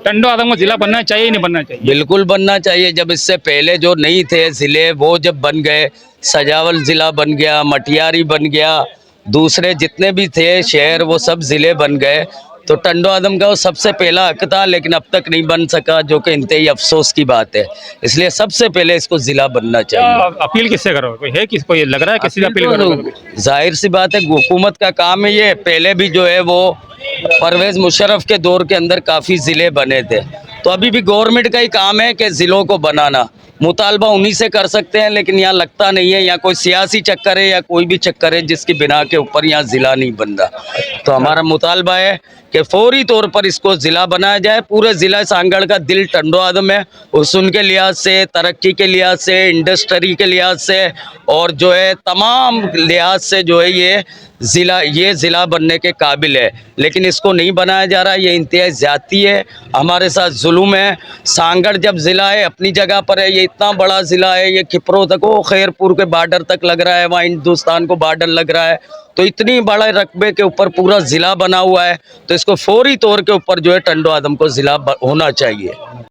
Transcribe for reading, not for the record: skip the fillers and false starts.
टंडो आदम को जिला बनना चाहिए ही नहीं बनना चाहिए? बिल्कुल बनना चाहिए। जब इससे पहले जो नहीं थे ज़िले वो जब बन गए, सजावल ज़िला बन गया, मटियारी बन गया, दूसरे जितने भी थे शहर वो सब ज़िले बन गए, तो टंडो आदम का वो सबसे पहला हक था, लेकिन अब तक नहीं बन सका, जो कि इंतहाई अफसोस की बात है। इसलिए सबसे पहले इसको ज़िला बनना चाहिए। अपील किससे करोगे? कोई है, किसको ये लग रहा है किसी से अपील करोगे? जाहिर सी बात है हुकूमत का काम है ये। पहले भी जो है वो परवेज मुशर्रफ के दौर के अंदर काफ़ी ज़िले बने थे, तो अभी भी गवर्नमेंट का ही काम है कि ज़िलों को बनाना। मुतालबा उन्हीं से कर सकते हैं, लेकिन यहाँ लगता नहीं है, यहाँ कोई सियासी चक्कर है या कोई भी चक्कर है जिसकी बिना के ऊपर यहाँ ज़िला नहीं बन रहा। तो हमारा मुतालबा है कि फौरी तौर पर इसको ज़िला बनाया जाए। पूरे ज़िला सांगड़ का दिल टंडो आदम है, हुस्न के लिहाज से, तरक्की के लिहाज से, इंडस्ट्री के लिहाज से और जो है तमाम लिहाज से जो है ये ज़िला बनने के काबिल है, लेकिन इसको नहीं बनाया जा रहा। ये इंतहाई ज़्यादती है, हमारे साथ जुल्म है। सांगड़ जब ज़िला है अपनी जगह पर है, ये इतना बड़ा ज़िला है, ये खिपरो तक वो खैरपुर के बॉर्डर तक लग रहा है, वहाँ हिंदुस्तान को बॉर्डर लग रहा है, तो इतनी बड़े रकबे के ऊपर पूरा ज़िला बना हुआ है, तो इसको फौरी तौर के ऊपर जो है टंडो आदम को ज़िला होना चाहिए।